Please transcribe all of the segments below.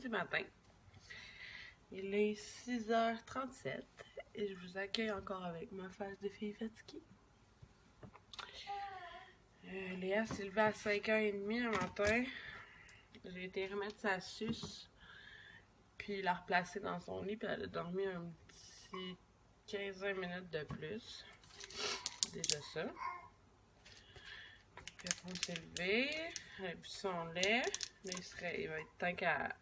samedi matin. Il est 6h37 et je vous accueille encore avec ma face de fille fatiguée. Léa s'est levée à 5h30 le matin. J'ai été remettre sa suce, puis la replacer dans son lit, puis elle a dormi un petit 15 minutes de plus. Déjà ça. Puis après on s'est levé, elle a bu son lait. Là, il va être temps qu'elle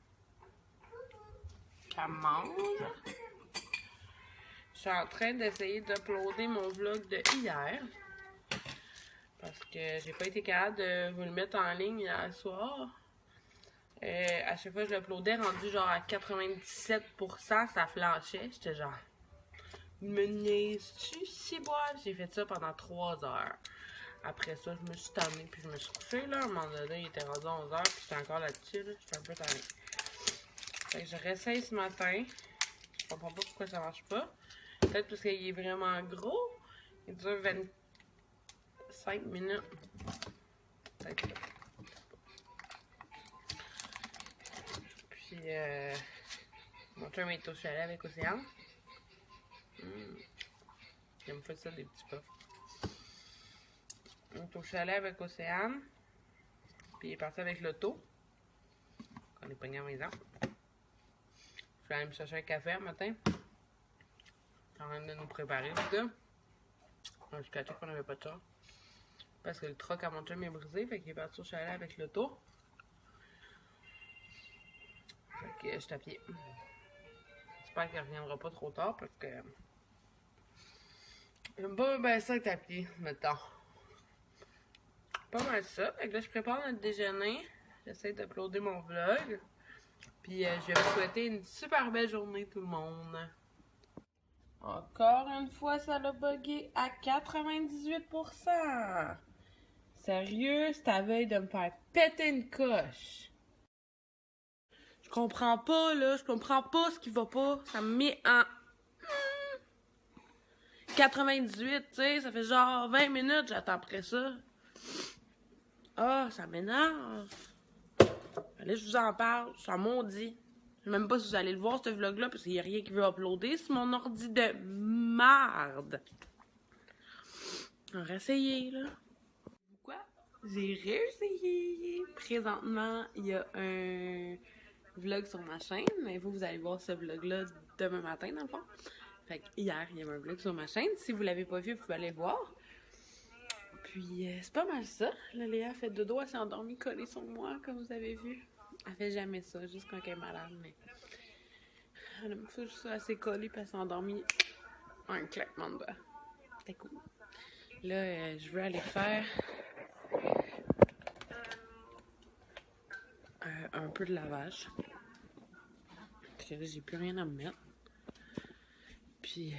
mange. Je suis en train d'essayer d'uploader mon vlog de hier. Parce que j'ai pas été capable de vous le mettre en ligne hier soir. À chaque fois que je l'uploadais, rendu genre à 97%, ça flashait. J'étais genre, me niaises-tu si bois? J'ai fait ça pendant 3 heures. Après ça, je me suis tannée puis je me suis couchée là. À un moment donné, il était rendu 11h puis j'étais encore là-dessus. Là. J'étais un peu tannée. Fait que je réessaye ce matin. Je comprends pas pourquoi ça marche pas. Peut-être parce qu'il est vraiment gros. Il dure 25 minutes. Peut-être pas. Puis, mon chum est au chalet avec Océane. Il me fait ça des petits puffs. On est au chalet avec Océane. Puis il est parti avec l'auto. On est pogné à la maison. Je vais aller me chercher un café le matin. Je suis en train de nous préparer, tout ça. Je cachais qu'on n'avait pas de char. Parce que le truck à mon chum est brisé. Fait qu'il est parti au chalet avec l'auto. Fait que je suis à pied. J'espère qu'il reviendra pas trop tard parce que j'aime pas bien ça être à pied, mettons. Pas mal ça. Fait que là, je prépare notre déjeuner. J'essaie d'uploader mon vlog. Puis je vais vous souhaiter une super belle journée tout le monde. Encore une fois, ça l'a bugué à 98%. Sérieux, c'est à veille de me faire péter une coche. Je comprends pas, là. Je comprends pas ce qui va pas. Ça me met en 98, tu sais. Ça fait genre 20 minutes, j'attends après ça. Ah, ça m'énerve. Là, je vous en parle. Je suis en maudit. Je sais même pas si vous allez le voir, ce vlog-là, parce qu'il n'y a rien qui veut uploader. C'est mon ordi de merde. On va essayer, là. Pourquoi? J'ai réussi. Présentement, il y a un vlog sur ma chaîne, mais vous allez voir ce vlog-là demain matin, dans le fond. Fait que hier, il y avait un vlog sur ma chaîne. Si vous l'avez pas vu, vous pouvez aller voir. Puis, c'est pas mal ça. Là, Léa fait dodo, elle s'est endormie collée sur moi, comme vous avez vu. Elle fait jamais ça, juste quand elle est malade, mais elle me fait juste assez collée, puis elle s'est endormie en un claquement de doigts. C'était cool. Là, je veux aller faire un peu de lavage. Parce que là, j'ai plus rien à me mettre. Puis,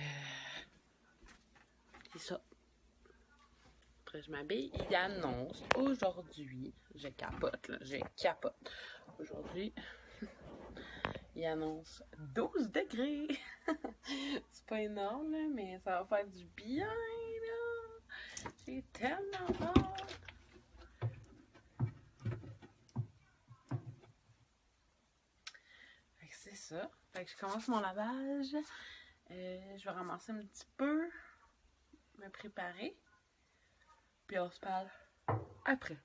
c'est ça. Après, je m'habille. Il annonce aujourd'hui, je capote, là, je capote. Aujourd'hui, il annonce 12 degrés. C'est pas énorme, là, mais ça va faire du bien, là. J'ai tellement hâte. Fait que c'est ça. Fait que je commence mon lavage. Je vais ramasser un petit peu, me préparer. Puis on se parle après.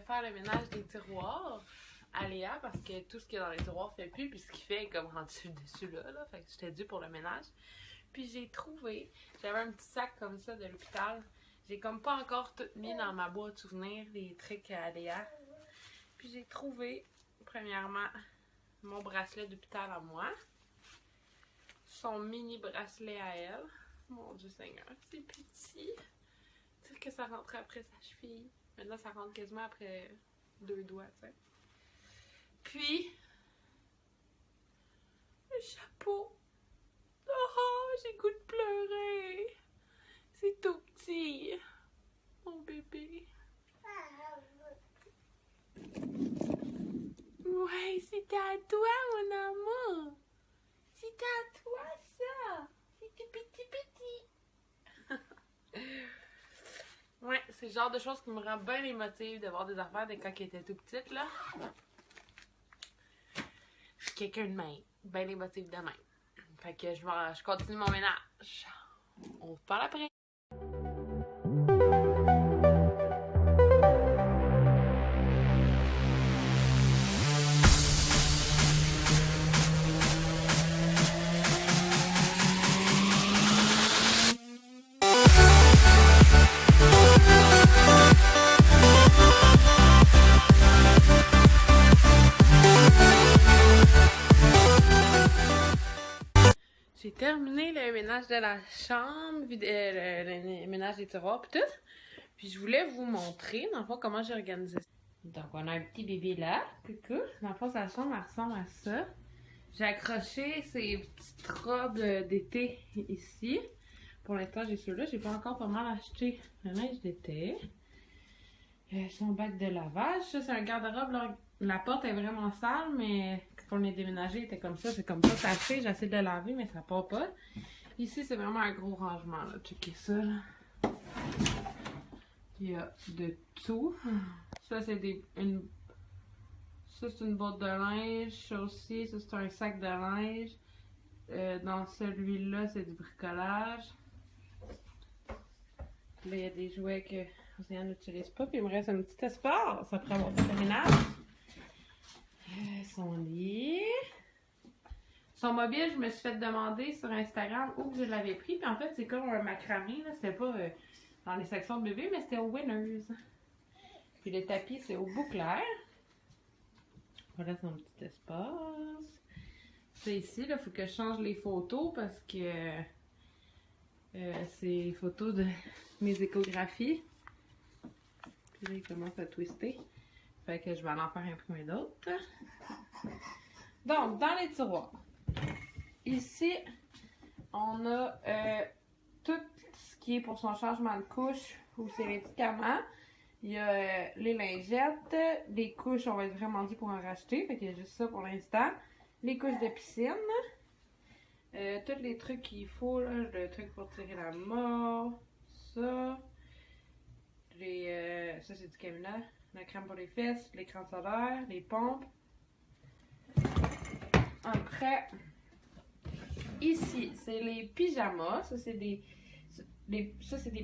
Faire le ménage des tiroirs à Léa parce que tout ce qui est dans les tiroirs fait plus, puis ce qu'il fait est comme rendu dessus là. Fait que j'étais due pour le ménage. Puis j'ai trouvé, j'avais un petit sac comme ça de l'hôpital. J'ai comme pas encore tout mis dans ma boîte souvenir les trucs à Léa. Puis j'ai trouvé, premièrement, mon bracelet d'hôpital à moi. Son mini bracelet à elle. Mon Dieu Seigneur, c'est petit. Tu sais que ça rentrait après sa cheville. Maintenant, ça rentre quasiment après 2 doigts, tu sais. Puis, le chapeau. Oh, j'ai goût de pleurer. C'est tout petit. Mon bébé. Ouais, c'était à toi, mon amour. C'était à toi, ça. C'était petit. Ouais, c'est le genre de choses qui me rend bien émotive de voir des affaires de quand elle était tout petite, là. Je suis quelqu'un de même. Bien émotive de même. Fait que je continue mon ménage. On se parle après. J'ai terminé le ménage de la chambre, le ménage des tiroirs pis tout. Puis je voulais vous montrer, dans le fond, comment j'ai organisé ça. Donc, on a un petit bébé là, coucou. Dans le fond, sa chambre, elle ressemble à ça. J'ai accroché ces petites robes d'été ici. Pour l'instant, j'ai ceux-là. J'ai pas encore pas mal acheté le linge d'été. Son bac de lavage. Ça, c'est un garde-robe. La porte est vraiment sale, mais quand on est déménagé, il était comme ça. C'est comme ça taché. J'essaie de le laver, mais ça part pas. Ici, c'est vraiment un gros rangement. Là. Checkez ça. Là. Il y a de tout. Ça, c'est ça, c'est une boîte de linge. Ça aussi, ça, c'est un sac de linge. Dans celui-là, c'est du bricolage. Là, il y a des jouets que Océane n'utilise pas. Puis il me reste un petit espace après avoir fait le ménage. Son lit. Son mobile, je me suis fait demander sur Instagram où je l'avais pris. Puis en fait, c'est comme un macramé. C'était pas dans les sections de bébé, mais c'était au Winners. Puis le tapis, c'est au Bouclair. Voilà son petit espace. C'est ici, là, il faut que je change les photos parce que c'est les photos de mes échographies. Puis là, il commence à twister. Fait que je vais en faire imprimer d'autres. Donc, dans les tiroirs. Ici, on a tout ce qui est pour son changement de couche ou ses médicaments. Il y a les lingettes, les couches, on va être vraiment dit pour en racheter. Fait qu'il y a juste ça pour l'instant. Les couches de piscine. Tous les trucs qu'il faut, là, le truc pour tirer la mort. Ça. Ça, c'est du Camilla. La crème pour les fesses, l'écran solaire, les pompes. Après, ici, c'est les pyjamas. Ça, c'est des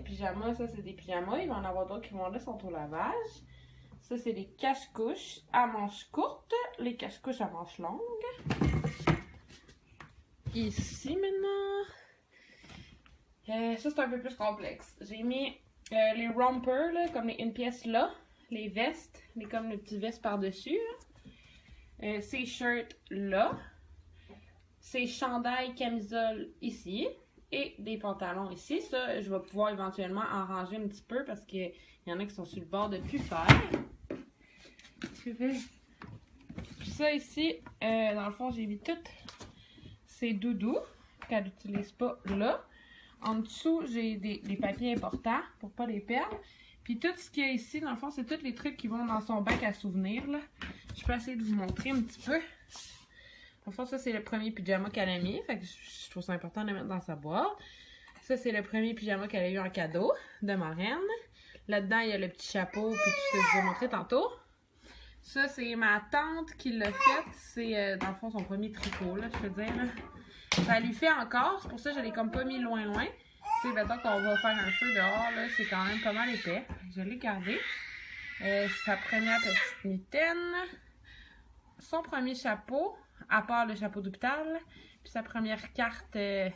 pyjamas. Ça, c'est des pyjamas. Il va en avoir d'autres qui vont là, sont au lavage. Ça, c'est les cache-couches à manches courtes. Les cache-couches à manches longues. Ici, maintenant. Ça, c'est un peu plus complexe. J'ai mis les rompers, là, comme une pièce là. Les vestes, comme les petites vestes par-dessus. Ces shirts là. Ces chandails, camisoles ici. Et des pantalons ici. Ça, je vais pouvoir éventuellement en ranger un petit peu parce qu'il y en a qui sont sur le bord de plus faire. Puis ça ici, dans le fond, j'ai mis toutes ces doudous qu'elle n'utilise pas là. En dessous, j'ai des papiers importants pour pas les perdre. Puis tout ce qu'il y a ici, dans le fond, c'est tous les trucs qui vont dans son bac à souvenirs, là. Je peux essayer de vous montrer un petit peu. Dans le fond, ça, c'est le premier pyjama qu'elle a mis. Fait que je trouve ça important de le mettre dans sa boîte. Ça, c'est le premier pyjama qu'elle a eu en cadeau de marraine. Là-dedans, il y a le petit chapeau, puis tout ce que je vous ai montré tantôt. Ça, c'est ma tante qui l'a fait. C'est, dans le fond, son premier tricot, là, je peux dire, là. Ça lui fait encore. C'est pour ça que je l'ai comme pas mis loin. Tu sais, maintenant qu'on va faire un feu dehors, là, c'est quand même pas mal épais. Je l'ai gardé. Sa première petite mitaine. Son premier chapeau, à part le chapeau d'hôpital. Puis sa première carte de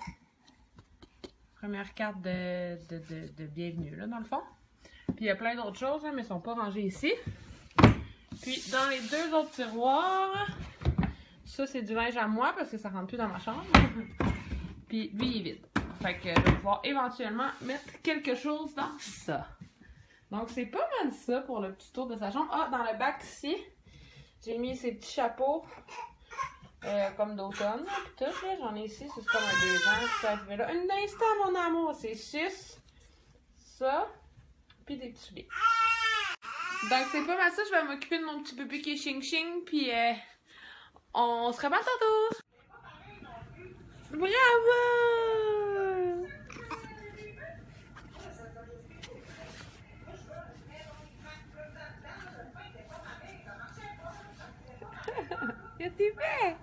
bienvenue, là, dans le fond. Puis il y a plein d'autres choses, hein, mais elles sont pas rangées ici. Puis dans les deux autres tiroirs, ça c'est du linge à moi parce que ça rentre plus dans ma chambre. Puis lui il est vide. Fait que je vais pouvoir éventuellement mettre quelque chose dans ça. Donc c'est pas mal ça pour le petit tour de sa chambre. Ah, dans le bac ici, j'ai mis ces petits chapeaux comme d'automne. Puis tout, là, j'en ai ici, c'est comme un 2 ans. Puis ça fait là. Un instant, mon amour, c'est 6. Ça, puis des petits souliers. Donc c'est pas mal ça, je vais m'occuper de mon petit bébé qui est ching-ching, puis on se revoit tantôt! Bravo! Qu'est-ce que tu fais?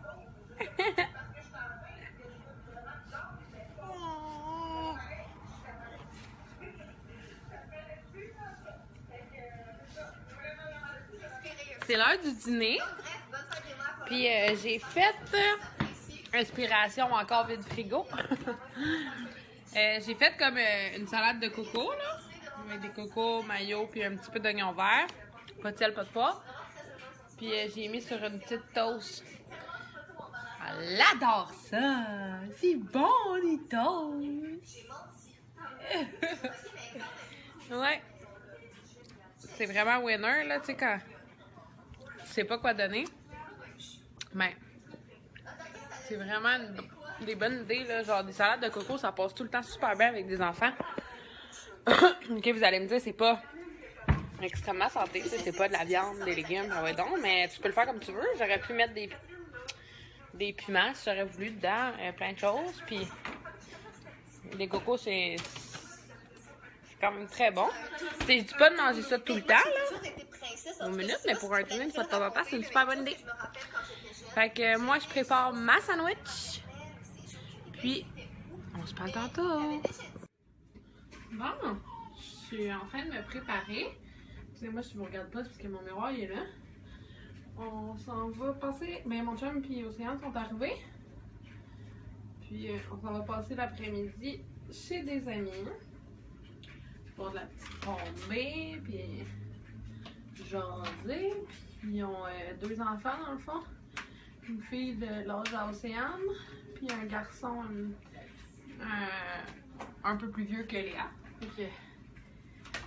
C'est l'heure du dîner. Puis j'ai fait inspiration encore vide frigo. J'ai fait comme une salade de coco là, avec des cocos, mayo puis un petit peu d'oignon vert. Pas de sel, pas de poivre. Puis j'ai mis sur une petite toast. Elle adore ça! C'est bon les toasts! Ouais. C'est vraiment winner là, tu sais quand tu sais pas quoi donner. Mais c'est vraiment des bonnes idées là, genre des salades de coco, ça passe tout le temps super bien avec des enfants. Ok, vous allez me dire c'est pas extrêmement santé, c'est pas de la viande, des légumes, ça va être bon, mais tu peux le faire comme tu veux. J'aurais pu mettre des piments si j'aurais voulu dedans, plein de choses, puis les cocos c'est quand même très bon. Je dis pas de manger ça tout le temps là, aux minutes, mais pour un dîner une fois de temps en temps, c'est une super bonne idée. Fait que moi je prépare ma sandwich, puis on se parle tantôt. Bon, je suis en train de me préparer. Excusez-moi si je vous regarde pas parce que mon miroir il est là. On s'en va passer. Ben mon chum et Océane sont arrivés. Puis on s'en va passer l'après-midi chez des amis. Pour de la petite tombée, puis jaser. Puis ils ont 2 enfants dans le fond. Une fille de l'âge à Océane, puis un garçon un peu plus vieux que Léa. Fait que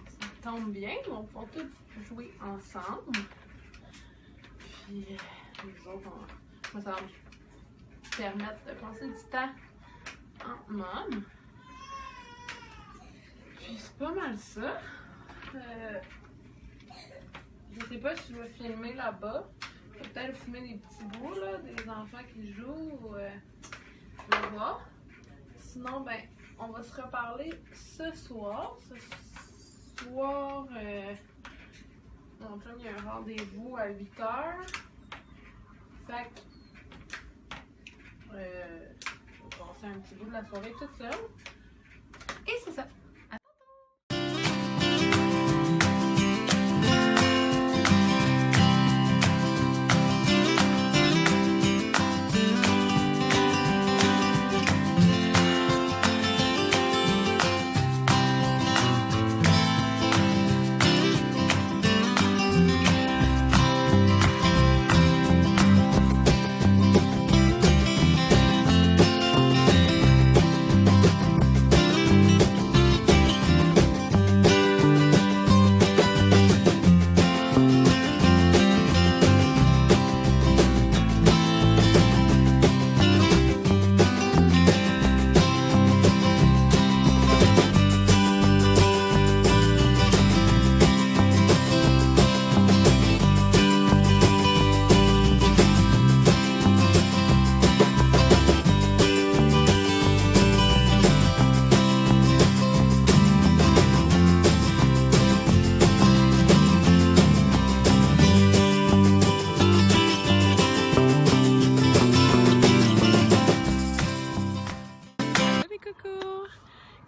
ça tombe bien, on va pouvoir tous jouer ensemble. Puis les autres, ça va me permettre de passer du temps en mode. Puis c'est pas mal ça. Je sais pas si je vais filmer là-bas. Je vais peut-être filmer des petits bouts là, des enfants qui jouent. On va voir. Sinon, ben, on va se reparler ce soir. Ce soir, mon chum, il y a un rendez-vous à 8h. Fait que je vais passer un petit bout de la soirée toute seule. Et c'est ça.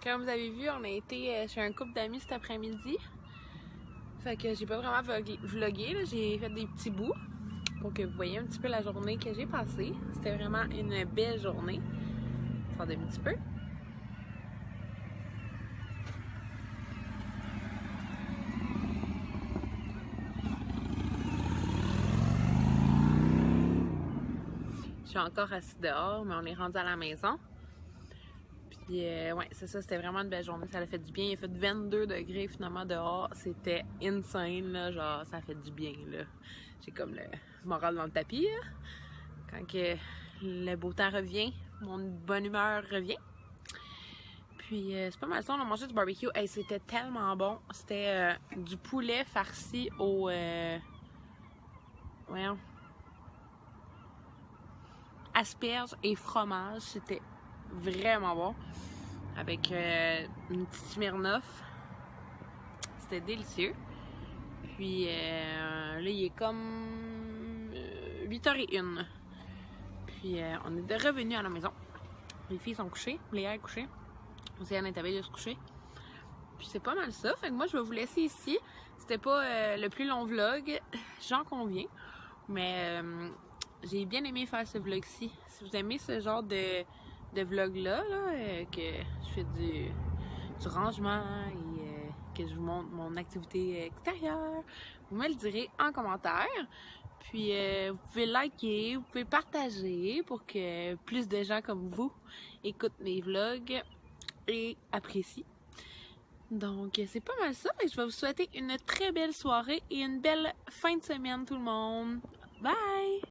Comme vous avez vu, on a été chez un couple d'amis cet après-midi. Fait que j'ai pas vraiment vlogué, j'ai fait des petits bouts pour que vous voyez un petit peu la journée que j'ai passée. C'était vraiment une belle journée. Attendez un petit peu. suis encore assise dehors, mais on est rendu à la maison. Puis, ouais, c'est ça, c'était vraiment une belle journée. Ça a fait du bien. Il a fait 22 degrés finalement dehors. C'était insane, là. Genre, ça fait du bien, là. J'ai comme le moral dans le tapis, là. Quand que le beau temps revient, mon bonne humeur revient. Puis, c'est pas mal ça. On a mangé du barbecue. Hey, c'était tellement bon. C'était du poulet farci au... voyons. Asperges et fromage. C'était vraiment bon. Avec une petite Smirnoff. C'était délicieux. Puis là, il est comme 8h01. Puis on est revenu à la maison. Les filles sont couchées. Léa est couchée. Océane est à veille de se coucher. Puis c'est pas mal ça. Fait que moi, je vais vous laisser ici. C'était pas le plus long vlog. J'en conviens. Mais j'ai bien aimé faire ce vlog-ci. Si vous aimez ce genre de vlog-là, que je fais du rangement et que je vous montre mon activité extérieure, vous me le direz en commentaire. Puis vous pouvez liker, vous pouvez partager pour que plus de gens comme vous écoutent mes vlogs et apprécient. Donc c'est pas mal ça. Je vais vous souhaiter une très belle soirée et une belle fin de semaine tout le monde. Bye!